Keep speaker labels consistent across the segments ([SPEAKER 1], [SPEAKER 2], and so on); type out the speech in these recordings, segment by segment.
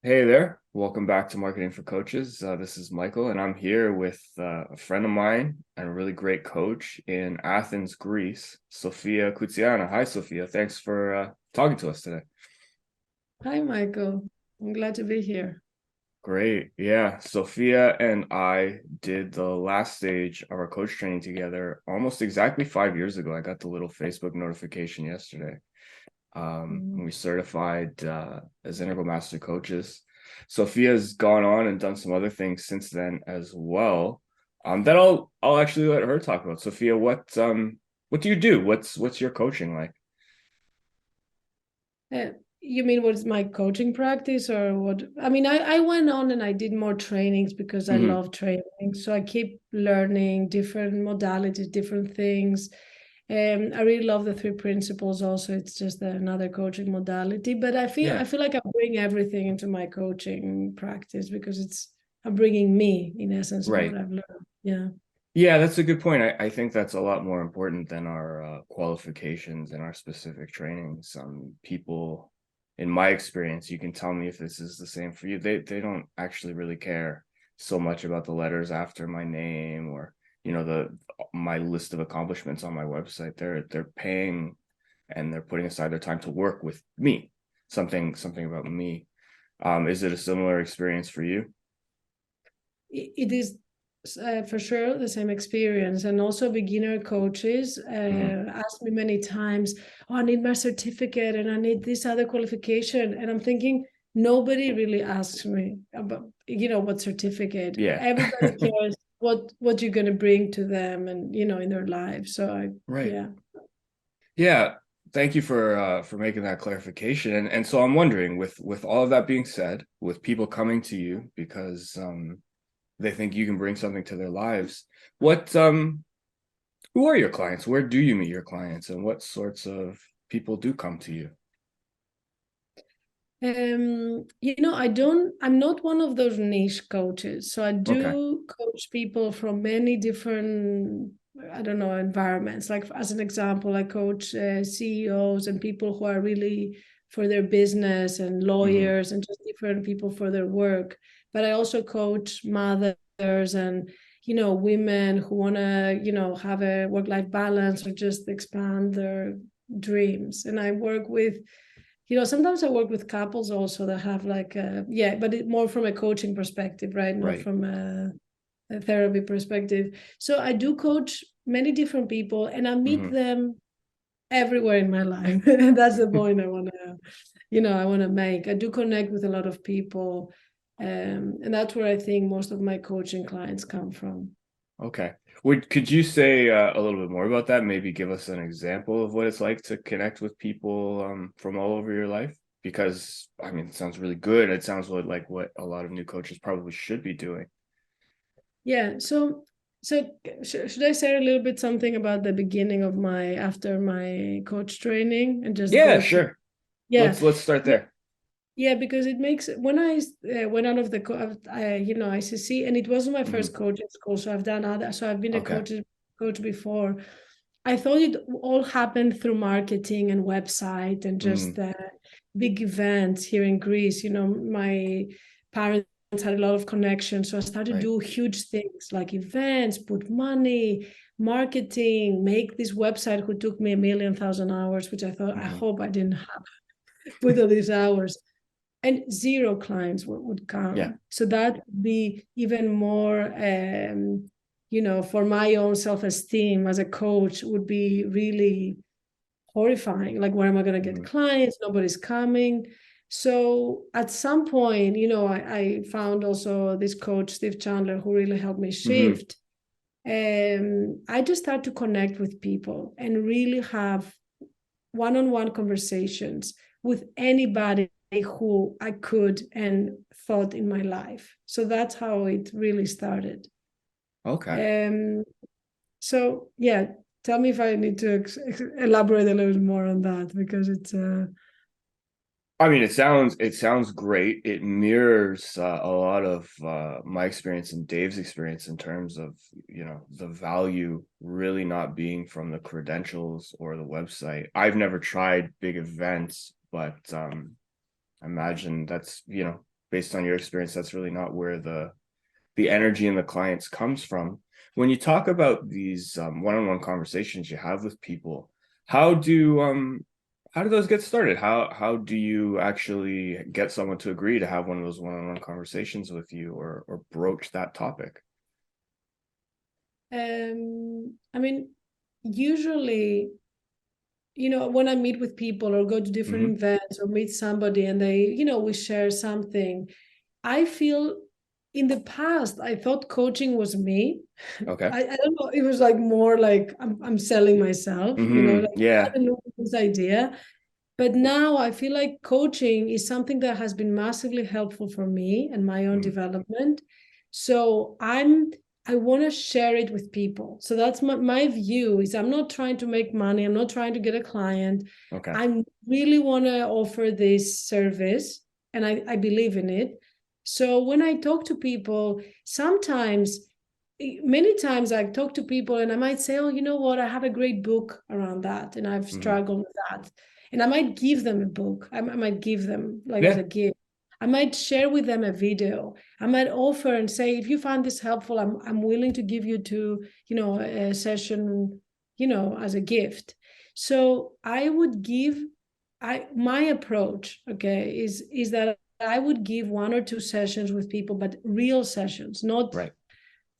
[SPEAKER 1] Hey there. Welcome back to Marketing for Coaches. This is Michael, and I'm here with a friend of mine and a really great coach in Athens, Greece, Sofia Koutsiana. Hi, Sofia. Thanks for talking to us today.
[SPEAKER 2] Hi, Michael. I'm glad to be here.
[SPEAKER 1] Great. Yeah. Sofia and I did the last stage of our coach training together almost exactly 5 years ago. I got the little Facebook notification yesterday.
[SPEAKER 2] Mhm.
[SPEAKER 1] We certified as integral master coaches. Sophia's gone on and done some other things since then as well. That I'll actually let her talk about. Sophia, what do you do? What's your coaching like?
[SPEAKER 2] Uh, you mean what's my coaching practice or what? I mean, I went on and I did more trainings because I
[SPEAKER 1] Hmm.
[SPEAKER 2] love training. So I keep learning different modalities, different things. I really love the three principles also. It's just another coaching modality. But I
[SPEAKER 1] Yeah,
[SPEAKER 2] feel like I bring everything into my coaching practice because I'm bringing me in essence of what
[SPEAKER 1] right.
[SPEAKER 2] I've learned. Yeah.
[SPEAKER 1] Yeah, that's a good point. I think that's a lot more important than our qualifications and our specific trainings. People, in my experience, you can tell me if this is the same for you. They don't actually really care so much about the letters after my name or the my list of accomplishments on my website. They're paying and they're putting aside their time to work with me. Something about me. Is it a similar experience for you?
[SPEAKER 2] It is for sure the same experience. And also beginner coaches
[SPEAKER 1] Hmm.
[SPEAKER 2] ask me many times, oh, I need my certificate and I need this other qualification. And I'm thinking, nobody really asks me about, what certificate.
[SPEAKER 1] Yeah.
[SPEAKER 2] Everybody cares what you're going to bring to them and, in their lives. So
[SPEAKER 1] Right.
[SPEAKER 2] yeah.
[SPEAKER 1] Yeah, thank you for making that clarification. And so I'm wondering, with all of that being said, with people coming to you because they think you can bring something to their lives, what who are your clients? Where do you meet your clients, and what sorts of people do come to you?
[SPEAKER 2] I'm not one of those niche coaches. So I
[SPEAKER 1] Okay.
[SPEAKER 2] do coach people from many different, I don't know, environments. Like as an example, I coach CEOs and people who are really for their business and
[SPEAKER 1] Hmm.
[SPEAKER 2] lawyers and just different people for their work. But I also coach mothers and, women who want to, have a work-life balance or just expand their dreams. And I work with sometimes I work with couples also that have like yeah, but more from a coaching perspective, right? Not
[SPEAKER 1] Right.
[SPEAKER 2] from a therapy perspective. So I do coach many different people and I meet
[SPEAKER 1] Hmm.
[SPEAKER 2] them everywhere in my life. And that's the point I want to make. I do connect with a lot of people. And that's where I think most of my coaching clients come from.
[SPEAKER 1] Okay. Could you say a little bit more about that? Maybe give us an example of what it's like to connect with people from all over your life? Because I mean, it sounds really good. It sounds like what a lot of new coaches probably should be doing.
[SPEAKER 2] Yeah. Should I say a little bit something about the beginning of my after my coach training and just
[SPEAKER 1] Yeah,
[SPEAKER 2] go through?
[SPEAKER 1] sure.
[SPEAKER 2] Yeah.
[SPEAKER 1] Let's start
[SPEAKER 2] Yeah,
[SPEAKER 1] there.
[SPEAKER 2] yeah, because it makes when I went out of the ICC, and it wasn't my
[SPEAKER 1] Hmm.
[SPEAKER 2] first coaching school, so I've done other. So I've been a
[SPEAKER 1] Okay.
[SPEAKER 2] coach before. I thought it all happened through marketing and website and just
[SPEAKER 1] Hmm.
[SPEAKER 2] big events here in Greece. My parents had a lot of connections, so I started to
[SPEAKER 1] Right.
[SPEAKER 2] do huge things like events, put money, marketing, make this website who took me a million thousand hours, which I
[SPEAKER 1] Hmm.
[SPEAKER 2] hope I didn't have with all these hours and zero clients would
[SPEAKER 1] Yeah.
[SPEAKER 2] come. So that would be even more, for my own self-esteem as a coach would be really horrifying. Like, where am I going to get
[SPEAKER 1] Hmm.
[SPEAKER 2] clients? Nobody's coming. So at some point, I found also this coach, Steve Chandler, who really helped me
[SPEAKER 1] Hmm.
[SPEAKER 2] shift. I just start to connect with people and really have one-on-one conversations with anybody who I could and thought in my life. So that's how it really started.
[SPEAKER 1] Okay.
[SPEAKER 2] Um, so yeah, tell me if I need to elaborate a little more on that because it's
[SPEAKER 1] I mean, it sounds great. It mirrors a lot of my experience and Dave's experience in terms of, the value really not being from the credentials or the website. I've never tried big events, but I imagine that's, based on your experience, that's really not where the energy in the clients comes from. When you talk about these one-on-one conversations you have with people, how do those get started? How do you actually get someone to agree to have one of those one-on-one conversations with you, or broach that topic?
[SPEAKER 2] I mean, usually, when I meet with people or go to different
[SPEAKER 1] Hmm.
[SPEAKER 2] events or meet somebody and they, we share something, I feel in the past, I thought coaching was me.
[SPEAKER 1] Okay.
[SPEAKER 2] I don't know, it was like more like I'm selling myself, like I
[SPEAKER 1] Yeah.
[SPEAKER 2] don't know this idea. But now I feel like coaching is something that has been massively helpful for me and my own
[SPEAKER 1] Mhm.
[SPEAKER 2] development. So I want to share it with people. So that's my view is I'm not trying to make money. I'm not trying to get a client.
[SPEAKER 1] Okay.
[SPEAKER 2] I really want to offer this service and I believe in it. So when I talk to people, many times I talk to people and I might say, oh, you know what? I have a great book around that and I've
[SPEAKER 1] Hmm.
[SPEAKER 2] struggled with that. And I might give them a book. I might give them like as
[SPEAKER 1] Yeah.
[SPEAKER 2] a gift. I might share with them a video. I might offer and say, if you find this helpful, I'm willing to give you a session, as a gift. So I would give my approach, okay, is that I would give 1 or 2 sessions with people, but real sessions, not
[SPEAKER 1] Right.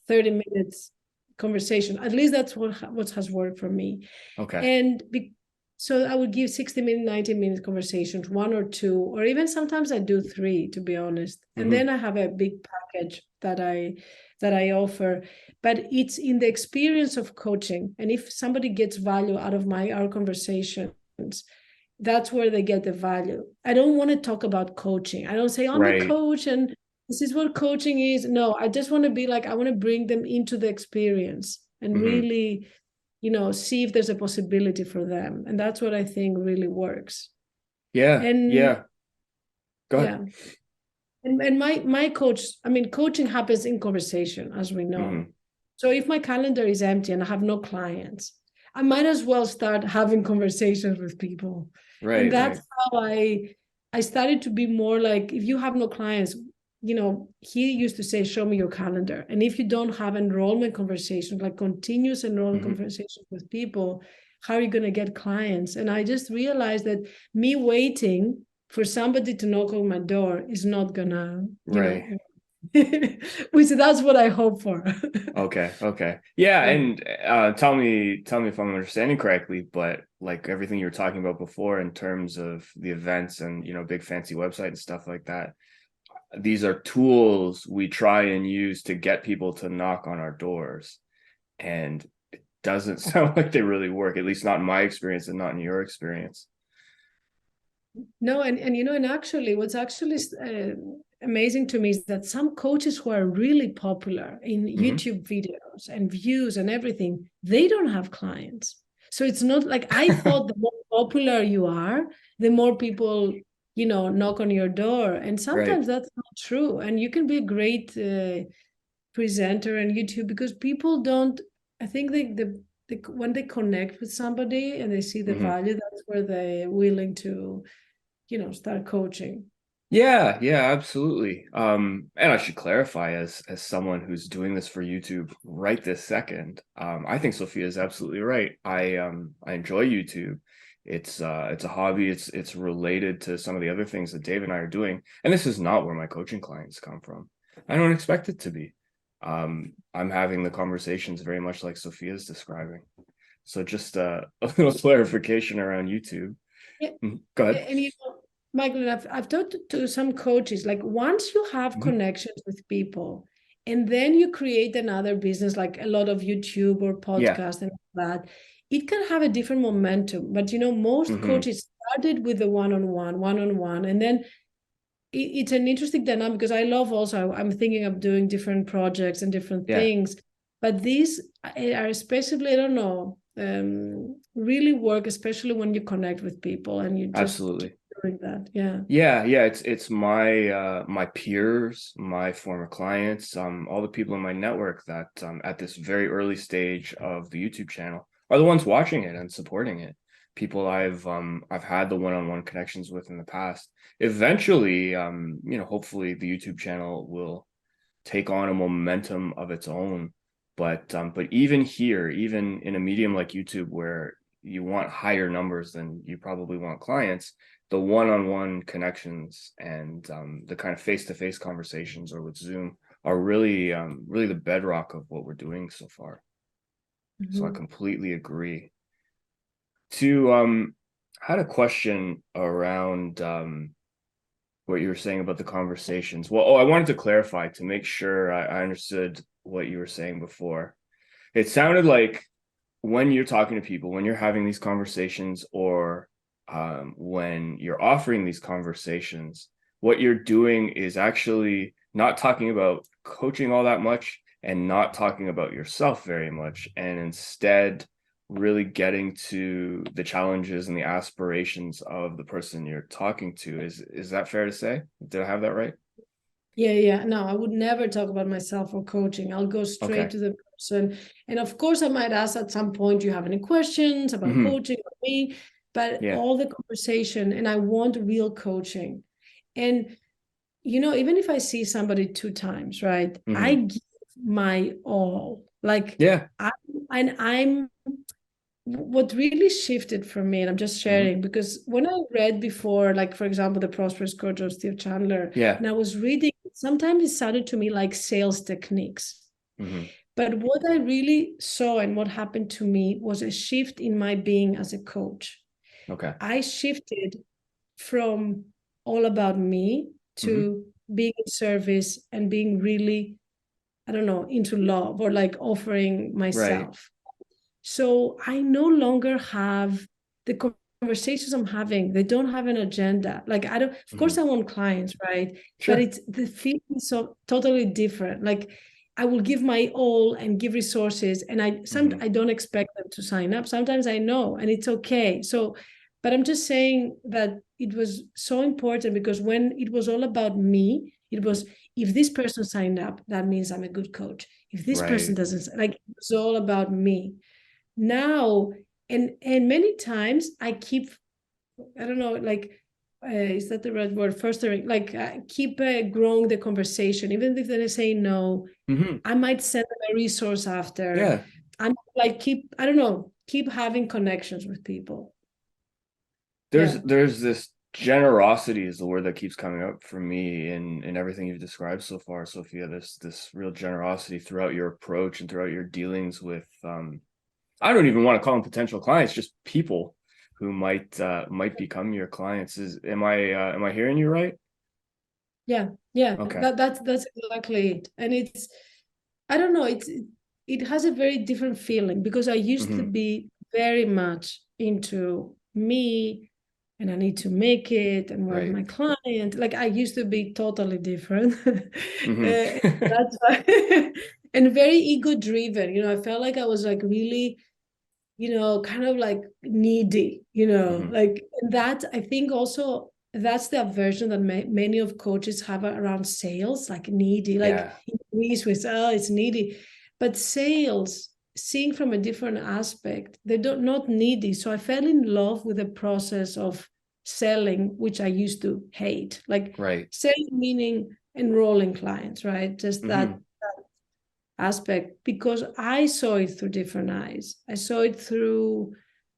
[SPEAKER 2] 30 minutes conversation. At least that's what has worked for me.
[SPEAKER 1] Okay.
[SPEAKER 2] And so I would give 60-minute, 90-minute conversations, 1 or 2, or even sometimes I do 3, to be honest. And
[SPEAKER 1] Hmm.
[SPEAKER 2] then I have a big package that I offer. But it's in the experience of coaching. And if somebody gets value out of our conversations, that's where they get the value. I don't want to talk about coaching. I don't say I'm a
[SPEAKER 1] Right.
[SPEAKER 2] coach and this is what coaching is. No, I just want to be like, I want to bring them into the experience and
[SPEAKER 1] Hmm.
[SPEAKER 2] really, see if there's a possibility for them. And that's what I think really works.
[SPEAKER 1] Yeah.
[SPEAKER 2] And
[SPEAKER 1] Yeah. Go ahead.
[SPEAKER 2] yeah. And my coach, I mean, coaching happens in conversation, as we know.
[SPEAKER 1] Hmm.
[SPEAKER 2] So if my calendar is empty and I have no clients, I might as well start having conversations with people. And
[SPEAKER 1] Right.
[SPEAKER 2] that's
[SPEAKER 1] Right.
[SPEAKER 2] how I started to be more like, if you have no clients, he used to say, show me your calendar. And if you don't have enrollment conversations, like continuous enrollment
[SPEAKER 1] Hmm.
[SPEAKER 2] conversations with people, how are you going to get clients? And I just realized that me waiting for somebody to knock on my door is not gonna,
[SPEAKER 1] Right.
[SPEAKER 2] which that's what I hope for.
[SPEAKER 1] Okay. Okay. Yeah.
[SPEAKER 2] Yeah.
[SPEAKER 1] And tell me if I'm understanding correctly, but like everything you were talking about before in terms of the events and, big fancy website and stuff like that, these are tools we try and use to get people to knock on our doors. And it doesn't sound like they really work, at least not in my experience and not in your experience.
[SPEAKER 2] No, and actually, what's actually amazing to me is that some coaches who are really popular in
[SPEAKER 1] Hmm.
[SPEAKER 2] YouTube videos and views and everything, they don't have clients. So it's not like I thought the more popular you are, the more people, knock on your door. And
[SPEAKER 1] Right.
[SPEAKER 2] sometimes that's not true. And you can be a great presenter on YouTube because people don't, I think when they connect with somebody and they see the
[SPEAKER 1] Hmm.
[SPEAKER 2] value, that's where they're willing to start coaching.
[SPEAKER 1] Yeah, yeah, absolutely. And I should clarify, as someone who's doing this for YouTube right this second, I think Sophia is absolutely right. I enjoy YouTube. It's a hobby. It's related to some of the other things that Dave and I are doing. And this is not where my coaching clients come from. I don't expect it to be. I'm having the conversations very much like Sophia's describing. So just a little clarification around YouTube.
[SPEAKER 2] Yeah,
[SPEAKER 1] Go ahead.
[SPEAKER 2] and Michael, I've talked to some coaches, like once you have
[SPEAKER 1] Mhm.
[SPEAKER 2] connections with people and then you create another business, like a lot of YouTube or
[SPEAKER 1] Yeah.
[SPEAKER 2] podcast and all that, it can have a different momentum. But most
[SPEAKER 1] Hmm.
[SPEAKER 2] coaches started with the one-on-one, and then it's an interesting dynamic because I love also, I'm thinking of doing different projects and different
[SPEAKER 1] Yeah,
[SPEAKER 2] things, but these are especially, I don't know, really work, especially when you connect with people and you just keep
[SPEAKER 1] absolutely.
[SPEAKER 2] doing that. Yeah.
[SPEAKER 1] Yeah, yeah, it's my my peers, my former clients, all the people in my network that at this very early stage of the YouTube channel are the ones watching it and supporting it. people I've had the one-on-one connections with in the past. Eventually, hopefully the YouTube channel will take on a momentum of its own. But even here, even in a medium like YouTube, where you want higher numbers than you probably want clients, the one-on-one connections and the kind of face-to-face conversations or with Zoom are really the bedrock of what we're doing so far. So I
[SPEAKER 2] Mhm.
[SPEAKER 1] completely agree. To I had a question around what you were saying about the conversations. Well, I wanted to clarify to make sure I understood what you were saying before. It sounded like when you're talking to people, when you're having these conversations, or when you're offering these conversations, what you're doing is actually not talking about coaching all that much and not talking about yourself very much, and instead really getting to the challenges and the aspirations of the person you're talking to. Is that fair to say? Did I have that right?
[SPEAKER 2] Yeah, yeah. No, I would never talk about myself or coaching. I'll go straight
[SPEAKER 1] Okay.
[SPEAKER 2] to the person. And of course, I might ask at some point, do you have any questions about
[SPEAKER 1] Hmm.
[SPEAKER 2] coaching or me? But
[SPEAKER 1] Yeah.
[SPEAKER 2] all the conversation, and I want real coaching. And, even if I see somebody 2 times, right, I
[SPEAKER 1] Hmm.
[SPEAKER 2] give my all. Like,
[SPEAKER 1] Yeah.
[SPEAKER 2] I'm what really shifted for me, and I'm just
[SPEAKER 1] Hmm.
[SPEAKER 2] sharing because when I read before, like for example, The Prosperous Coach of Steve Chandler,
[SPEAKER 1] Yeah.
[SPEAKER 2] and I was reading, sometimes it sounded to me like sales techniques.
[SPEAKER 1] Hmm.
[SPEAKER 2] But what I really saw and what happened to me was a shift in my being as a coach.
[SPEAKER 1] Okay.
[SPEAKER 2] I shifted from all about me
[SPEAKER 1] Hmm.
[SPEAKER 2] to being in service and being really, I don't know, into love or like offering
[SPEAKER 1] Right.
[SPEAKER 2] myself. So I no longer have the conversations I'm having. They don't have an agenda. Like I don't, of course
[SPEAKER 1] Hmm.
[SPEAKER 2] I want clients, right? But
[SPEAKER 1] Sure.
[SPEAKER 2] it's the feeling is so totally different. Like I will give my all and give resources. And
[SPEAKER 1] Hmm.
[SPEAKER 2] I don't expect them to sign up. Sometimes I know and it's okay. So, but I'm just saying that it was so important because when it was all about me, it was if this person signed up, that means I'm a good coach. If this person
[SPEAKER 1] Right.
[SPEAKER 2] doesn't, like it was all about me now. And many times I keep, I don't know, like is that the right word, fostering, like keep growing the conversation even if they say no.
[SPEAKER 1] Hmm.
[SPEAKER 2] I might send them a resource after.
[SPEAKER 1] Yeah.
[SPEAKER 2] I'm like keep, I don't know, keep having connections with people.
[SPEAKER 1] There's
[SPEAKER 2] Yeah,
[SPEAKER 1] there's this generosity is the word that keeps coming up for me in everything you've described so far, Sophia. This real generosity throughout your approach and throughout your dealings with I don't even want to call them potential clients, just people who might become your clients. Is am I hearing you right?
[SPEAKER 2] yeah, yeah,
[SPEAKER 1] Okay.
[SPEAKER 2] that's exactly it. And it's, I don't know, it has a very different feeling because I used to
[SPEAKER 1] Hmm.
[SPEAKER 2] be very much into me and I need to make it and work with
[SPEAKER 1] Right.
[SPEAKER 2] my client. Like I used to be totally different.
[SPEAKER 1] Hmm.
[SPEAKER 2] That's why and very ego driven. I felt like I was like really, kind of like needy,
[SPEAKER 1] Hmm.
[SPEAKER 2] like and that I think also that's the aversion that many of coaches have around sales, like needy, like
[SPEAKER 1] Yeah.
[SPEAKER 2] in Greece with, oh, it's needy. But sales, seeing from a different aspect, they don't not needy. So I fell in love with the process of selling, which I used to hate. Like
[SPEAKER 1] Right.
[SPEAKER 2] selling meaning enrolling clients, right? Just that
[SPEAKER 1] Hmm.
[SPEAKER 2] aspect because I saw it through different eyes. I saw it through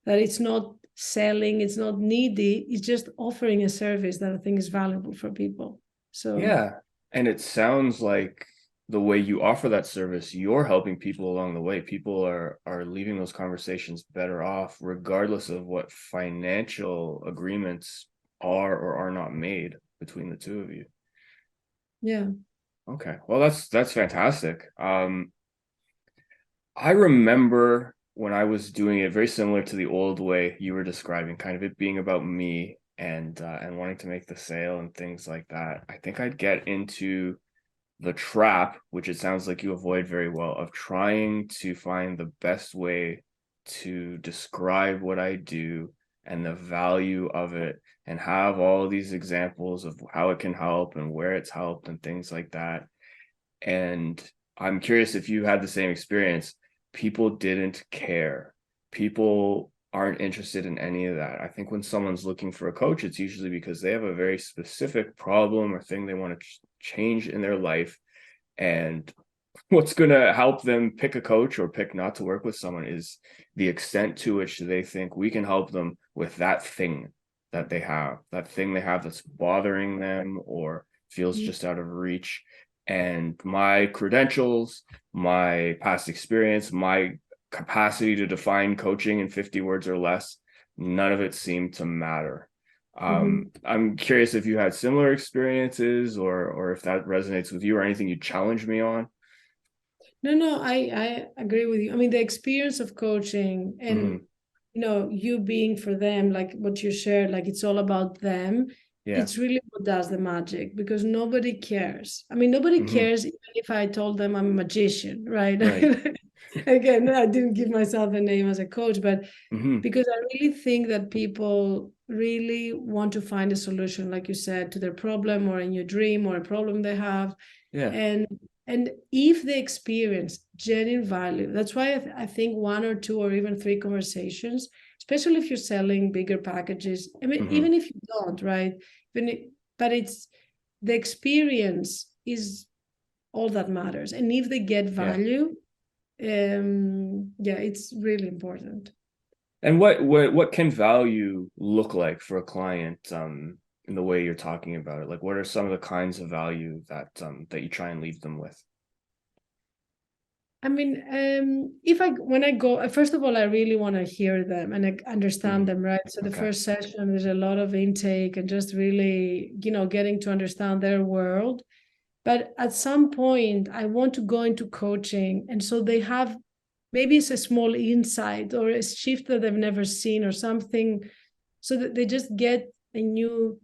[SPEAKER 2] that it's not selling, it's not needy, it's just offering a service that I think is valuable for people. So,
[SPEAKER 1] Yeah. And it sounds like the way you offer that service, you're helping people along the way. People are leaving those conversations better off, regardless of what financial agreements are or are not made between the two of you.
[SPEAKER 2] yeah.
[SPEAKER 1] Okay. Well, that's fantastic. I remember when I was doing it very similar to the old way you were describing, kind of it being about me and wanting to make the sale and things like that. I think I'd get into the trap, which it sounds like you avoid very well, of trying to find the best way to describe what I do and the value of it and have all these examples of how it can help and where it's helped and things like that. And I'm curious if you had the same experience. People didn't care. People aren't interested in any of that. I think when someone's looking for a coach, it's usually because they have a very specific problem or thing they want to change in their life. And what's going to help them pick a coach or pick not to work with someone is the extent to which they think we can help them with that thing that thing they have that's bothering them or feels just out of reach. And my credentials, my past experience, my capacity to define coaching in 50 words or less, none of it seemed to matter.
[SPEAKER 2] Mhm.
[SPEAKER 1] I'm curious if you had similar experiences or if that resonates with you or anything you challenge me on.
[SPEAKER 2] No, no, I agree with you. I mean, the experience of coaching and,
[SPEAKER 1] Hmm.
[SPEAKER 2] you being for them, like what you shared, like it's all about them.
[SPEAKER 1] Yeah.
[SPEAKER 2] It's really what does the magic, because nobody cares. I mean, nobody
[SPEAKER 1] Hmm.
[SPEAKER 2] cares even if I told them I'm a magician, right?
[SPEAKER 1] Right.
[SPEAKER 2] Again, I didn't give myself a name as a coach, but
[SPEAKER 1] Hmm.
[SPEAKER 2] because I really think that people really want to find a solution, like you said, to their problem or in your dream or a problem they have.
[SPEAKER 1] Yeah.
[SPEAKER 2] And if they experience genuine value, that's why I think one or two or even three conversations, especially if you're selling bigger packages. I mean,
[SPEAKER 1] Hmm.
[SPEAKER 2] even if you don't, right? But it's the experience is all that matters. And if they get
[SPEAKER 1] Yeah.
[SPEAKER 2] value, yeah, it's really important.
[SPEAKER 1] And what can value look like for a client in the way you're talking about it? Like what are some of the kinds of value that you try and leave them with?
[SPEAKER 2] I mean, if I when I go, first of all, I really want to hear them and understand
[SPEAKER 1] Mm.
[SPEAKER 2] them, right? So the
[SPEAKER 1] Okay.
[SPEAKER 2] first session, there's a lot of intake and just really, getting to understand their world. But at some point, I want to go into coaching, and so they have maybe it's a small insight or a shift that they've never seen or something, so that they just get a new,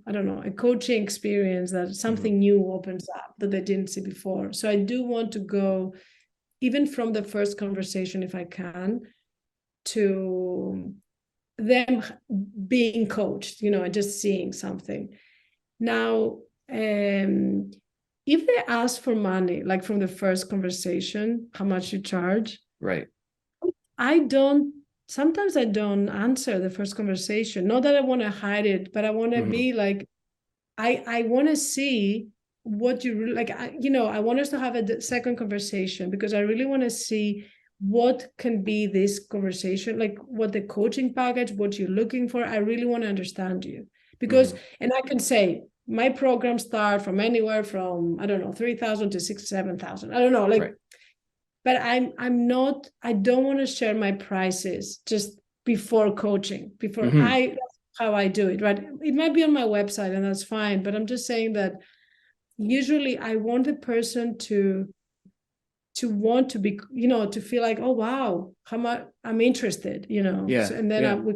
[SPEAKER 2] I don't know, a coaching experience, that
[SPEAKER 1] Hmm.
[SPEAKER 2] something new opens up that they didn't see before. So I do want to go even from the first conversation, if I can, to them being coached, and just seeing something. Now, if they ask for money, like from the first conversation, how much you charge,
[SPEAKER 1] Right.
[SPEAKER 2] I don't, sometimes I don't answer the first conversation. Not that I want to hide it, but I want to
[SPEAKER 1] Hmm.
[SPEAKER 2] be like, I want to see what you really like. I want us to have a second conversation, because I really want to see what can be this conversation, like what the coaching package, what you're looking for. I really want to understand you, because,
[SPEAKER 1] Hmm.
[SPEAKER 2] and I can say my programs start from anywhere from, I don't know, 3,000 to 6,000, 7,000. I don't know, like,
[SPEAKER 1] Right.
[SPEAKER 2] but I'm not. I don't want to share my prices just before coaching. Before
[SPEAKER 1] Hmm.
[SPEAKER 2] I That's how I do it, right? It might be on my website, and that's fine. But I'm just saying that usually I want the person to want to be, to feel like, oh wow, how much I'm interested, So,
[SPEAKER 1] Yeah.
[SPEAKER 2] and then
[SPEAKER 1] Yeah.
[SPEAKER 2] we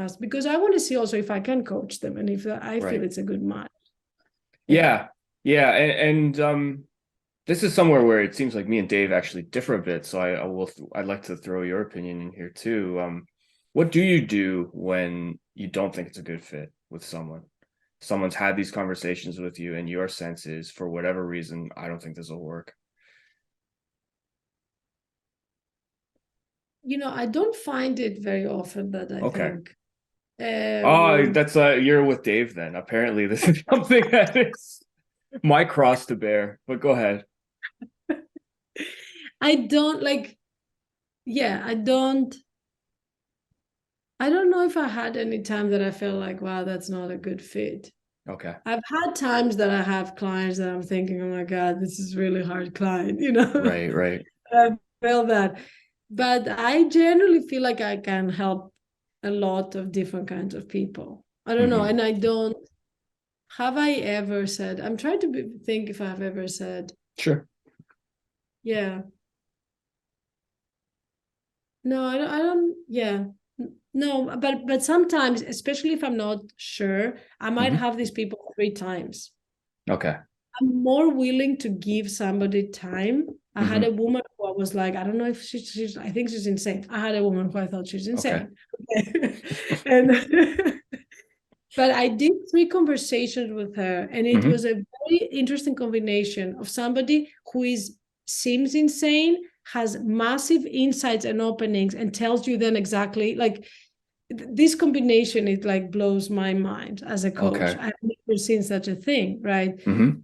[SPEAKER 2] ask, because I want to see also if I can coach them and if I feel
[SPEAKER 1] Right.
[SPEAKER 2] it's a good match. Yeah.
[SPEAKER 1] Yeah. Yeah. And this is somewhere where it seems like me and Dave actually differ a bit. So I'd like to throw your opinion in here too. What do you do when you don't think it's a good fit with someone? Someone's had these conversations with you, and your sense is, for whatever reason, I don't think this will work.
[SPEAKER 2] I don't find it very often that I
[SPEAKER 1] Okay.
[SPEAKER 2] think.
[SPEAKER 1] Oh,
[SPEAKER 2] Um,
[SPEAKER 1] that's you're with Dave then. Apparently, this is something that is my cross to bear. But go ahead.
[SPEAKER 2] I don't like, yeah, I don't know if I had any time that I felt like, wow, that's not a good fit.
[SPEAKER 1] Okay.
[SPEAKER 2] I've had times that I have clients that I'm thinking, oh my God, this is really hard client,
[SPEAKER 1] Right, right.
[SPEAKER 2] I felt that. But I generally feel like I can help a lot of different kinds of people. I don't know.
[SPEAKER 1] Hmm.
[SPEAKER 2] And I don't, have I ever said, I'm trying to think if I've ever said,
[SPEAKER 1] Sure.
[SPEAKER 2] yeah, no, yeah. No, but sometimes, especially if I'm not sure, I might
[SPEAKER 1] Hmm.
[SPEAKER 2] have these people 3 times.
[SPEAKER 1] Okay.
[SPEAKER 2] I'm more willing to give somebody time. I had a
[SPEAKER 1] Hmm.
[SPEAKER 2] woman who I was like, I don't know if she's I think she's insane. I had a woman who I thought she's
[SPEAKER 1] Okay.
[SPEAKER 2] insane. And but I did 3 conversations with her, and it
[SPEAKER 1] Hmm.
[SPEAKER 2] was a very interesting combination of somebody who is seems insane, has massive insights and openings and tells you then exactly like this combination, it like blows my mind as a coach.
[SPEAKER 1] Okay.
[SPEAKER 2] I've never seen such a thing, right?
[SPEAKER 1] Mm-hmm.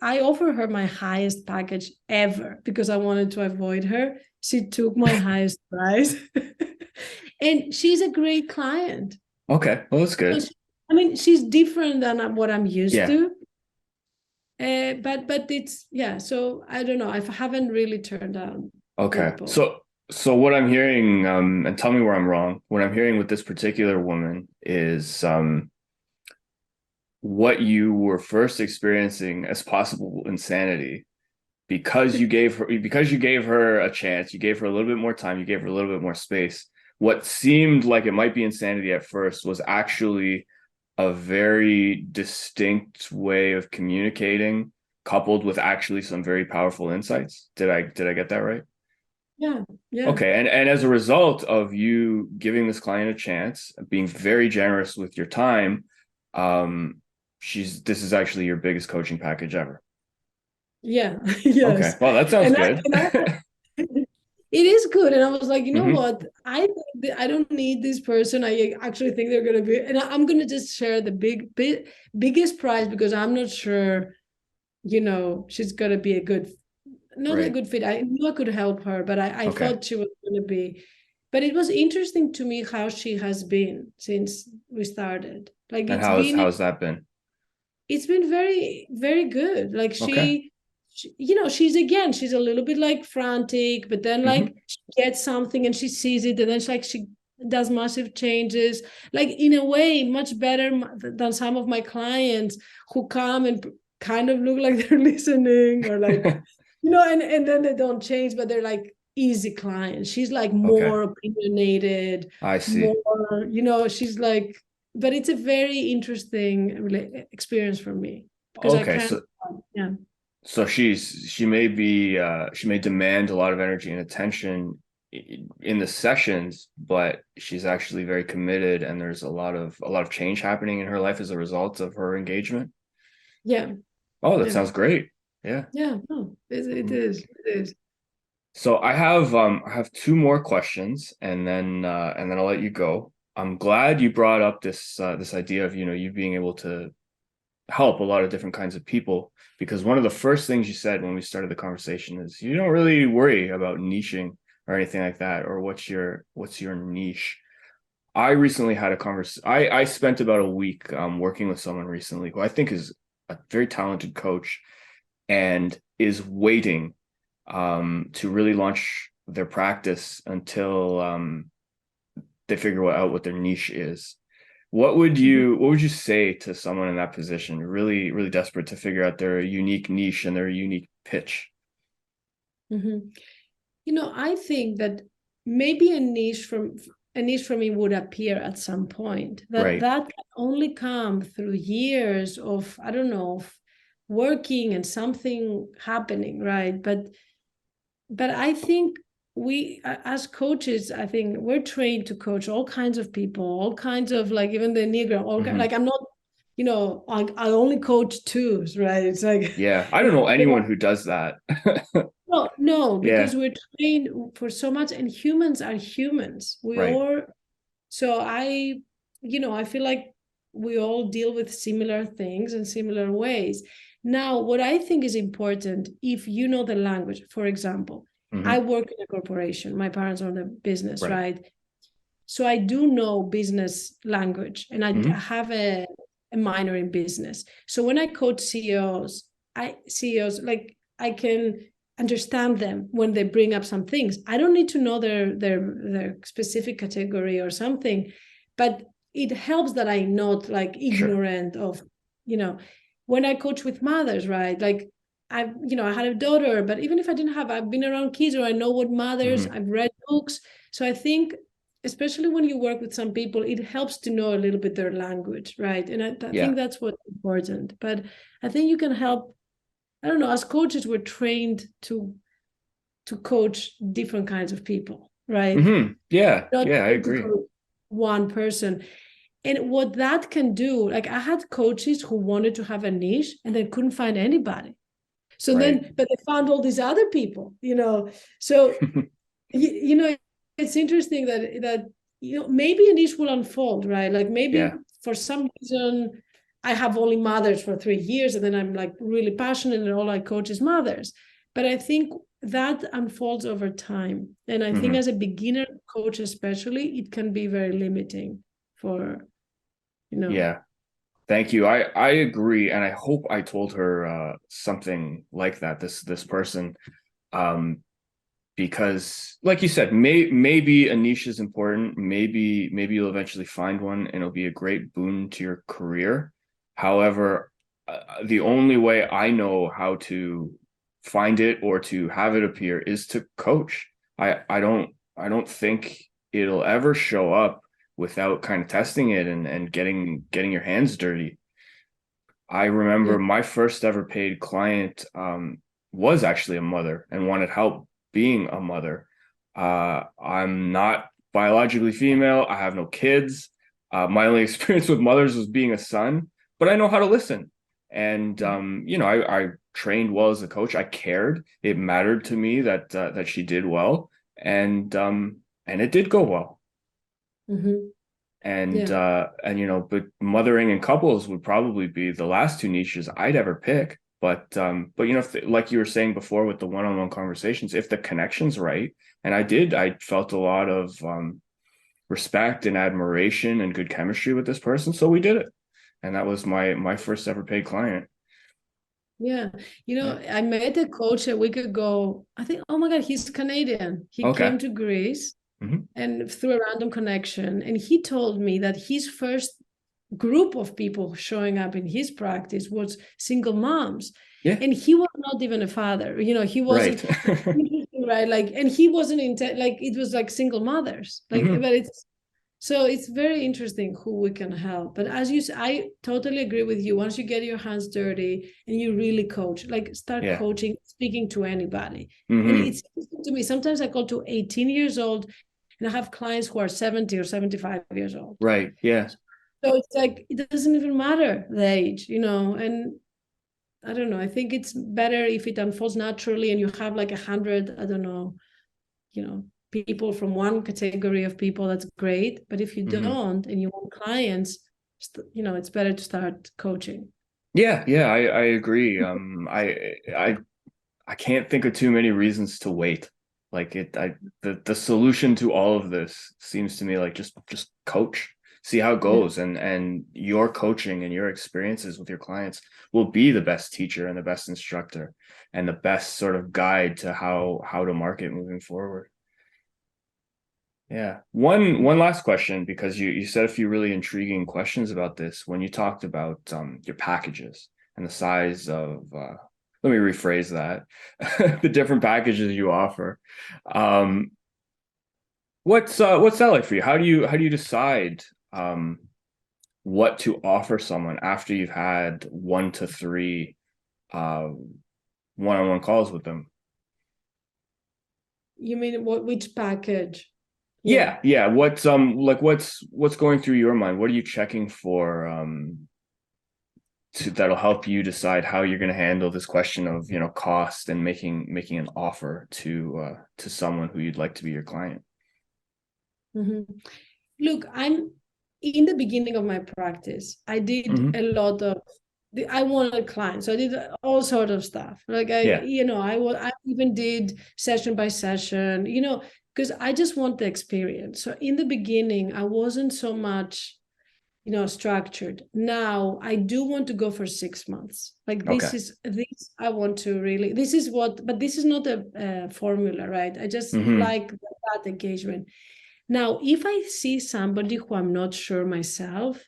[SPEAKER 2] I offer her my highest package ever because I wanted to avoid her. She took my highest price. And she's a great client.
[SPEAKER 1] Okay. Well, that's good.
[SPEAKER 2] I mean, she's different than what I'm used
[SPEAKER 1] Yeah.
[SPEAKER 2] to. But it's yeah. So I don't know. I haven't really turned down
[SPEAKER 1] Okay.
[SPEAKER 2] people.
[SPEAKER 1] So what I'm hearing, and tell me where I'm wrong, what I'm hearing with this particular woman is what you were first experiencing as possible insanity because you gave her a chance, you gave her a little bit more time, you gave her a little bit more space. What seemed like it might be insanity at first was actually a very distinct way of communicating, coupled with actually some very powerful insights. Did I get that right?
[SPEAKER 2] Yeah, yeah,
[SPEAKER 1] Okay, and as a result of you giving this client a chance, being very generous with your time, um, this is actually your biggest coaching package ever.
[SPEAKER 2] yeah,
[SPEAKER 1] Okay,
[SPEAKER 2] yes.
[SPEAKER 1] well, that sounds
[SPEAKER 2] And I,
[SPEAKER 1] good.
[SPEAKER 2] and I it is good. And I was like, you know
[SPEAKER 1] Hmm.
[SPEAKER 2] what? I think that I don't need this person. I actually think they're gonna be, and I'm gonna just share the biggest prize because I'm not sure, she's gonna be a good, not a
[SPEAKER 1] Right.
[SPEAKER 2] good fit. I knew I could help her, but I
[SPEAKER 1] Okay.
[SPEAKER 2] thought she was gonna be. But it was interesting to me how she has been since we started. Like
[SPEAKER 1] And how's that been?
[SPEAKER 2] it's been very, very good. Like
[SPEAKER 1] Okay.
[SPEAKER 2] she's a little bit like frantic, but then like
[SPEAKER 1] Hmm.
[SPEAKER 2] she gets something and she sees it, and then she does massive changes. Like in a way, much better than some of my clients who come and kind of look like they're listening or like, and then they don't change, but they're like easy clients. She's like
[SPEAKER 1] Okay.
[SPEAKER 2] more opinionated,
[SPEAKER 1] I see.
[SPEAKER 2] more, she's like, but it's a very interesting experience for me because I
[SPEAKER 1] Okay,
[SPEAKER 2] can't.
[SPEAKER 1] so
[SPEAKER 2] Yeah,
[SPEAKER 1] she may demand a lot of energy and attention in the sessions, but she's actually very committed, and there's a lot of change happening in her life as a result of her engagement.
[SPEAKER 2] yeah,
[SPEAKER 1] Oh, that
[SPEAKER 2] yeah,
[SPEAKER 1] sounds great. Yeah.
[SPEAKER 2] yeah. No, it
[SPEAKER 1] Mhm.
[SPEAKER 2] is, it is.
[SPEAKER 1] So I have two more questions, and then I'll let you go. I'm glad you brought up this idea of you being able to help a lot of different kinds of people, because one of the first things you said when we started the conversation is you don't really worry about niching or anything like that, or what's your niche. I recently had a conversation. I spent about a week working with someone recently who I think is a very talented coach and is waiting to really launch their practice until they figure out what their niche is. What would you say to someone in that position, really, really desperate to figure out their unique niche and their unique pitch?
[SPEAKER 2] Mhm. I think that maybe a niche for me would appear at some point.
[SPEAKER 1] Right.
[SPEAKER 2] That can only come through years of, I don't know, of working and something happening, right? But I think we as coaches, I think we're trained to coach all kinds of people, all kinds of like even the Enneagram,
[SPEAKER 1] Hmm.
[SPEAKER 2] like I'm not, I only coach twos, right? It's like
[SPEAKER 1] Yeah. I don't know anyone who does that.
[SPEAKER 2] no,
[SPEAKER 1] Yeah.
[SPEAKER 2] because we're trained for so much, and humans are humans. We
[SPEAKER 1] Right.
[SPEAKER 2] all so I feel like we all deal with similar things in similar ways. Now, what I think is important, if you know the language, for example, I
[SPEAKER 1] Hmm.
[SPEAKER 2] work in a corporation, my parents own a business,
[SPEAKER 1] Right.
[SPEAKER 2] right? So I do know business language, and I
[SPEAKER 1] Hmm.
[SPEAKER 2] have a minor in business. So when I coach CEOs, CEOs like I can understand them when they bring up some things. I don't need to know their specific category or something, but it helps that I'm not like
[SPEAKER 1] Sure.
[SPEAKER 2] ignorant of, you know, when I coach with mothers, right? Like I had a daughter, but even if I didn't have, I've been around kids or I know what mothers,
[SPEAKER 1] Hmm.
[SPEAKER 2] I've read books. So I think especially when you work with some people, it helps to know a little bit their language, right? And I
[SPEAKER 1] Yeah.
[SPEAKER 2] think that's what's important. But I think you can help. I don't know. As coaches, we're trained to coach different kinds of people, right?
[SPEAKER 1] Yeah.
[SPEAKER 2] Not
[SPEAKER 1] Yeah. I
[SPEAKER 2] to
[SPEAKER 1] agree.
[SPEAKER 2] coach one person. And what that can do, like I had coaches who wanted to have a niche and they couldn't find anybody. So
[SPEAKER 1] Right.
[SPEAKER 2] then, but they found all these other people, so you know, it's interesting that maybe a niche will unfold, right? Like maybe
[SPEAKER 1] Yeah.
[SPEAKER 2] for some reason I have only mothers for 3 years, and then I'm like really passionate, and all I coach is mothers. But I think that unfolds over time, and I think
[SPEAKER 1] Hmm.
[SPEAKER 2] as a beginner coach, especially, it can be very limiting for you know.
[SPEAKER 1] Yeah. Thank you. I agree, and I hope I told her something like that. This person, um, because like you said, maybe a niche is important. Maybe you'll eventually find one, and it'll be a great boon to your career. However, the only way I know how to find it or to have it appear is to coach. I don't think it'll ever show up without kind of testing it and getting your hands dirty. I
[SPEAKER 2] Yeah.
[SPEAKER 1] remember my first ever paid client was actually a mother and wanted help being a mother. I'm not biologically female. I have no kids. My only experience with mothers was being a son, but I know how to listen. And I trained well as a coach. I cared. It mattered to me that she did well, and it did go well.
[SPEAKER 2] Mm-hmm.
[SPEAKER 1] and
[SPEAKER 2] Yeah.
[SPEAKER 1] but mothering and couples would probably be the last two niches I'd ever pick. But like you were saying before with the one-on-one conversations, if the connection's right, and I felt a lot of respect and admiration and good chemistry with this person, so we did it, and that was my first ever paid client.
[SPEAKER 2] Yeah.
[SPEAKER 1] Yeah.
[SPEAKER 2] I met a coach a week ago. I think, oh my God, he's Canadian. He
[SPEAKER 1] Okay.
[SPEAKER 2] came to Greece
[SPEAKER 1] Hmm.
[SPEAKER 2] and through a random connection. And he told me that his first group of people showing up in his practice was single moms.
[SPEAKER 1] Yeah.
[SPEAKER 2] And he was not even a father. He
[SPEAKER 1] Right.
[SPEAKER 2] wasn't right. Like, and he wasn't like it was like single mothers. Like,
[SPEAKER 1] Hmm.
[SPEAKER 2] but it's very interesting who we can help. But as you say, I totally agree with you. Once you get your hands dirty and you really coach, like start
[SPEAKER 1] Yeah.
[SPEAKER 2] coaching, speaking to anybody. And
[SPEAKER 1] Hmm.
[SPEAKER 2] it's to me, sometimes I go to 18 years old and I have clients who are 70 or 75 years old.
[SPEAKER 1] Right. Yeah.
[SPEAKER 2] So it's like it doesn't even matter the age. And I don't know. I think it's better if it unfolds naturally and you have like 100, I don't know, people from one category of people. That's great. But if you
[SPEAKER 1] Hmm.
[SPEAKER 2] don't and you want clients, it's better to start coaching.
[SPEAKER 1] Yeah. Yeah. I agree. I can't think of too many reasons to wait. Like the solution to all of this seems to me like just coach, see how it
[SPEAKER 2] Yeah.
[SPEAKER 1] goes, and your coaching and your experiences with your clients will be the best teacher and the best instructor and the best sort of guide to how to market moving forward. Yeah. One last question, because you said a few really intriguing questions about this when you talked about your packages and the size of let me rephrase that, the different packages you offer. Um what's that like for you? How do you decide um what to offer someone after you've had 1 to 3 uh one-on-one calls with them?
[SPEAKER 2] You mean which package? Yeah.
[SPEAKER 1] Yeah, yeah. What's going through your mind? What are you checking for that'll help you decide how you're going to handle this question of cost and making an offer to someone who you'd like to be your client?
[SPEAKER 2] Mhm. Look, I'm in the beginning of my practice. I did
[SPEAKER 1] Hmm.
[SPEAKER 2] a lot of I wanted clients, so I did all sort of stuff. Like
[SPEAKER 1] Yeah.
[SPEAKER 2] I even did session by session, because I just want the experience. So in the beginning, I wasn't so much, structured. Now I do want to go for 6 months. Like
[SPEAKER 1] Okay.
[SPEAKER 2] this I want to really. This is what, but this is not a formula, right? I just
[SPEAKER 1] Hmm.
[SPEAKER 2] like that engagement. Now, if I see somebody who I'm not sure myself,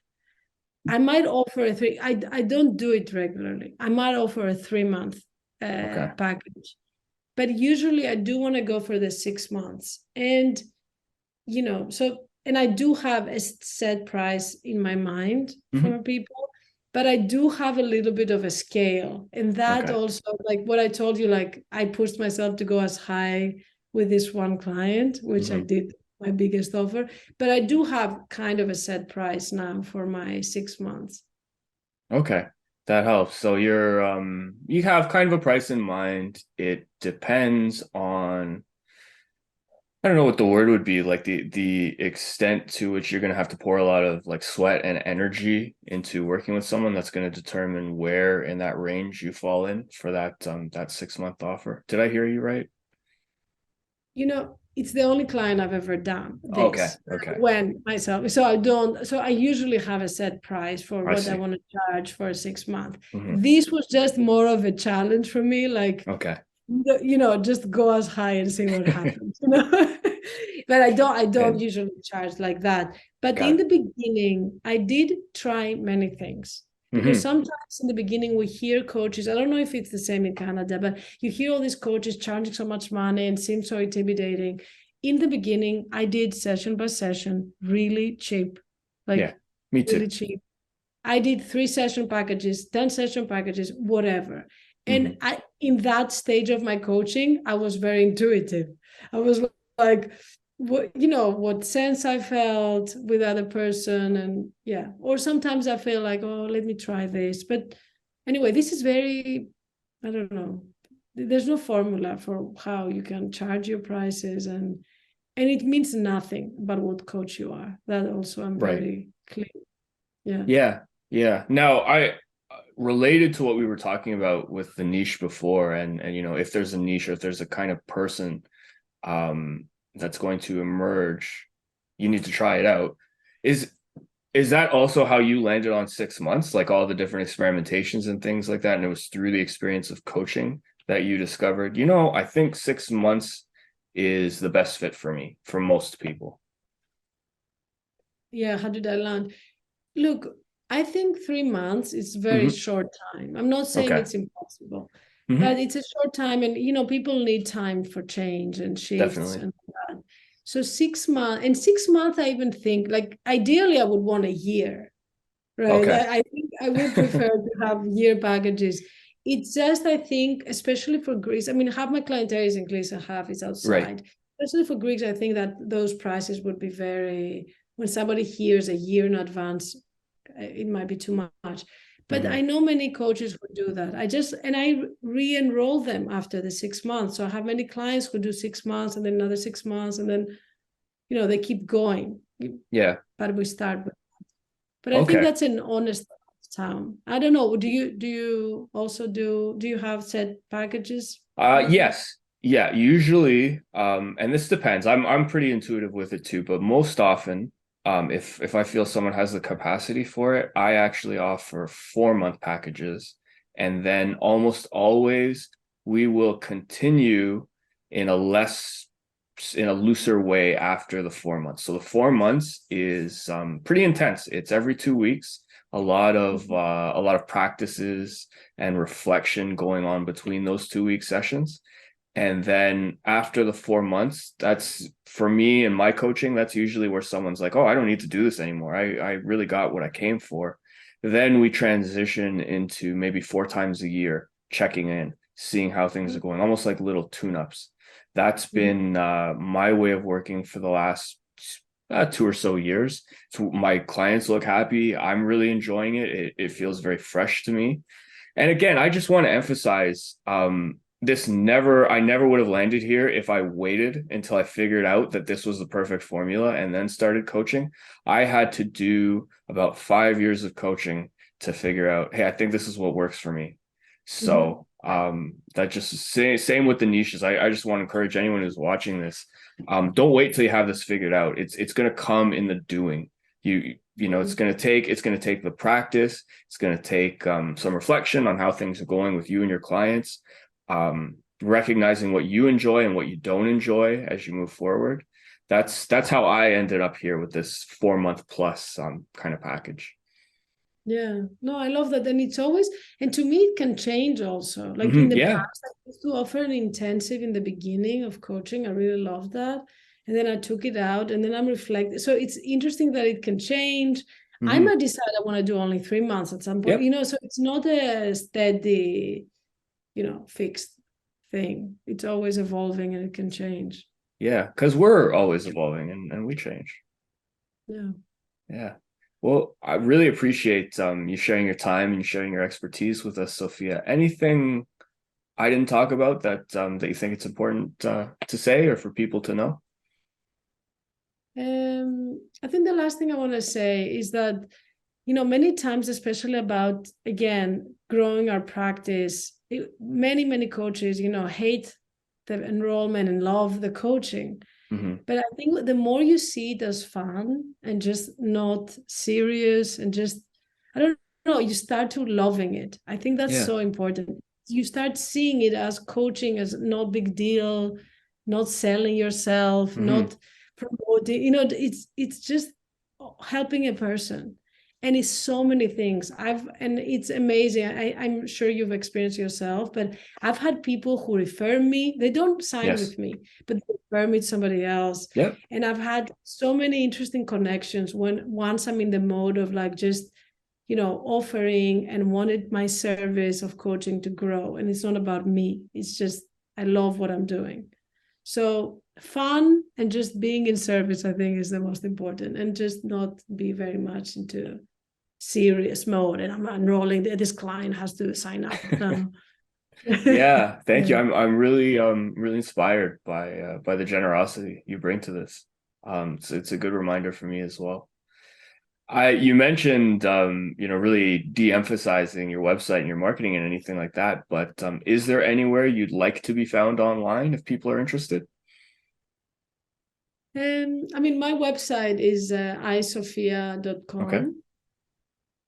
[SPEAKER 2] I might offer a three. I don't do it regularly. I might offer a 3 month
[SPEAKER 1] Okay.
[SPEAKER 2] package, but usually I do want to go for the 6 months. And and I do have a set price in my mind
[SPEAKER 1] Hmm.
[SPEAKER 2] for people, but I do have a little bit of a scale, and that
[SPEAKER 1] Okay.
[SPEAKER 2] also, like what I told you, like I pushed myself to go as high with this one client, which I
[SPEAKER 1] Hmm.
[SPEAKER 2] did my biggest offer, but I do have kind of a set price now for my 6 months.
[SPEAKER 1] Okay. That helps. So you have kind of a price in mind. It depends on, I don't know what the word would be, like the extent to which you're going to have to pour a lot of like sweat and energy into working with someone. That's going to determine where in that range you fall in for that 6 month offer. Did I hear you right?
[SPEAKER 2] It's the only client I've ever done
[SPEAKER 1] Okay,
[SPEAKER 2] this
[SPEAKER 1] okay.
[SPEAKER 2] when myself. So I usually have a set price for
[SPEAKER 1] I
[SPEAKER 2] what I
[SPEAKER 1] see.
[SPEAKER 2] want to charge for 6 months.
[SPEAKER 1] Hmm.
[SPEAKER 2] This was just more of a challenge for me, like,
[SPEAKER 1] Okay.
[SPEAKER 2] just go as high and see what happens. But I don't
[SPEAKER 1] And
[SPEAKER 2] usually charge like that. But
[SPEAKER 1] got
[SPEAKER 2] in
[SPEAKER 1] it.
[SPEAKER 2] the beginning, I did try many things, because
[SPEAKER 1] Hmm.
[SPEAKER 2] sometimes in the beginning we hear coaches, I don't know if it's the same in Canada, but you hear all these coaches charging so much money and seems so intimidating. In the beginning, I did session by session, really cheap,
[SPEAKER 1] Yeah,
[SPEAKER 2] like
[SPEAKER 1] me too.
[SPEAKER 2] really cheap. I did 3 session packages, 10 session packages, whatever. And
[SPEAKER 1] Hmm.
[SPEAKER 2] in that stage of my coaching, I was very intuitive. I was like, what sense I felt with other person. And yeah, or sometimes I feel like, oh, let me try this. But anyway, this is very, I don't know. There's no formula for how you can charge your prices, and it means nothing about what coach you are. That also I'm
[SPEAKER 1] Right.
[SPEAKER 2] very clear. Yeah.
[SPEAKER 1] Yeah. Yeah. Now, I related to what we were talking about with the niche before, and if there's a niche or if there's a kind of person that's going to emerge, you need to try it out. Is is that also how you landed on 6 months, like all the different experimentations and things like that? And it was through the experience of coaching that you discovered, I think 6 months is the best fit for me, for most people.
[SPEAKER 2] Yeah, how did I land? Look, I think 3 months is very
[SPEAKER 1] Hmm.
[SPEAKER 2] short time. I'm not saying
[SPEAKER 1] Okay.
[SPEAKER 2] it's impossible, but
[SPEAKER 1] Hmm.
[SPEAKER 2] it's a short time, and people need time for change and shifts
[SPEAKER 1] Definitely.
[SPEAKER 2] and all that. So 6 months, and 6 months, I even think like ideally I would want a year, right?
[SPEAKER 1] Okay.
[SPEAKER 2] I think I would prefer to have year packages. It's just, I think, especially for Greece. I mean, half my clientele is in Greece and half is
[SPEAKER 1] Right.
[SPEAKER 2] outside. Especially for Greeks, I think that those prices would be very, when somebody hears a year in advance, it might be too much. But I
[SPEAKER 1] Hmm.
[SPEAKER 2] know many coaches who do that. I re-enroll them after the 6 months. So I have many clients who do 6 months and then another 6 months, and then they keep going.
[SPEAKER 1] Yeah.
[SPEAKER 2] But we start with. But I think
[SPEAKER 1] Okay.
[SPEAKER 2] that's an honest town. I don't know. Do you also do you have set packages?
[SPEAKER 1] Yes. Yeah, usually, and this depends. I'm pretty intuitive with it too, but most often, if I feel someone has the capacity for it, I actually offer 4 month packages. And then almost always we will continue in a less in a looser way after the 4 months. So the 4 months is pretty intense. It's every 2 weeks, a lot of practices and reflection going on between those 2 week sessions. And then after the 4 months, that's for me and my coaching, that's usually where someone's like, oh, I don't need to do this anymore. I really got what I came for. Then we transition into maybe 4 times a year, checking in, seeing how things are going, almost like little tune-ups. That's been my way of working for the last 2 or so years. So my clients look happy. I'm really enjoying it. It feels very fresh to me. And again, I just want to emphasize I never would have landed here if I waited until I figured out that this was the perfect formula and then started coaching. I had to do about 5 years of coaching to figure out, hey, I think this is what works for me.
[SPEAKER 2] Mhm.
[SPEAKER 1] So that just same with the niches. I just want to encourage anyone who's watching this. Don't wait till you have this figured out. It's gonna come in the doing. It's gonna take the practice. It's gonna take some reflection on how things are going with you and your clients, recognizing what you enjoy and what you don't enjoy as you move forward. That's how I ended up here with this 4 month plus kind of package.
[SPEAKER 2] Yeah, no, I love that. And it's always, and to me, it can change also. Like in
[SPEAKER 1] Hmm.
[SPEAKER 2] the
[SPEAKER 1] Yeah.
[SPEAKER 2] past, I used to offer an intensive in the beginning of coaching. I really loved that. And then I took it out and then I'm reflecting. So it's interesting that it can change. I
[SPEAKER 1] Hmm.
[SPEAKER 2] might decide I want to do only 3 months at some point,
[SPEAKER 1] Yep.
[SPEAKER 2] so it's not a steady, fixed thing. It's always evolving and it can change.
[SPEAKER 1] Yeah, because we're always evolving and we change.
[SPEAKER 2] Yeah.
[SPEAKER 1] Yeah. Well, I really appreciate you sharing your time and sharing your expertise with us, Sophia. Anything I didn't talk about that that you think it's important to say or for people to know?
[SPEAKER 2] I think the last thing I want to say is that, many times, especially about, again, growing our practice, many coaches, hate the enrollment and love the coaching.
[SPEAKER 1] Hmm.
[SPEAKER 2] But I think the more you see it as fun and just not serious and just, I don't know, you start to loving it. I think that's
[SPEAKER 1] Yeah.
[SPEAKER 2] so important. You start seeing it as coaching as no big deal, not selling yourself,
[SPEAKER 1] Hmm.
[SPEAKER 2] not promoting, it's just helping a person. And it's so many things. And it's amazing. I'm sure you've experienced yourself, but I've had people who refer me. They don't sign
[SPEAKER 1] Yes.
[SPEAKER 2] with me, but they refer me to somebody else.
[SPEAKER 1] Yep.
[SPEAKER 2] And I've had so many interesting connections when once I'm in the mode of like just, offering and wanted my service of coaching to grow. And it's not about me. It's just I love what I'm doing. So fun and just being in service, I think, is the most important, and just not be very much into serious mode. And I'm enrolling. This client has to sign up now.
[SPEAKER 1] Yeah, thank you.
[SPEAKER 2] Yeah.
[SPEAKER 1] I'm really really inspired by the generosity you bring to this. So it's a good reminder for me as well. I you mentioned really de-emphasizing your website and your marketing and anything like that, but is there anywhere you'd like to be found online if people are interested?
[SPEAKER 2] I mean, my website is
[SPEAKER 1] Okay.
[SPEAKER 2] isofia.com.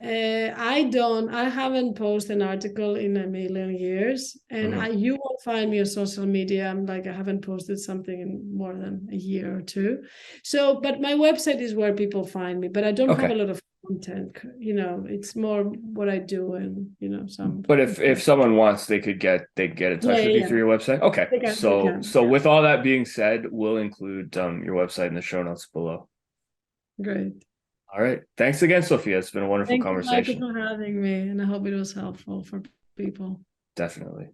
[SPEAKER 2] I haven't posted an article in a million years, and
[SPEAKER 1] Hmm.
[SPEAKER 2] you won't find me on social media. I'm like, I haven't posted something in more than a year or two. So, but my website is where people find me, but I don't have a
[SPEAKER 1] Okay.
[SPEAKER 2] lot of content. It's more what I do and, some
[SPEAKER 1] But if
[SPEAKER 2] information.
[SPEAKER 1] someone wants, they could get in
[SPEAKER 2] Yeah,
[SPEAKER 1] touch with
[SPEAKER 2] yeah,
[SPEAKER 1] you
[SPEAKER 2] yeah.
[SPEAKER 1] through your website. Okay.
[SPEAKER 2] They
[SPEAKER 1] So
[SPEAKER 2] can.
[SPEAKER 1] so
[SPEAKER 2] Yeah.
[SPEAKER 1] with all that being said, we'll include your website in the show notes below.
[SPEAKER 2] Great.
[SPEAKER 1] All right. Thanks again, Sophia. It's been a wonderful
[SPEAKER 2] Thank you, Michael,
[SPEAKER 1] conversation.
[SPEAKER 2] for having me, and I hope it was helpful for people.
[SPEAKER 1] Definitely.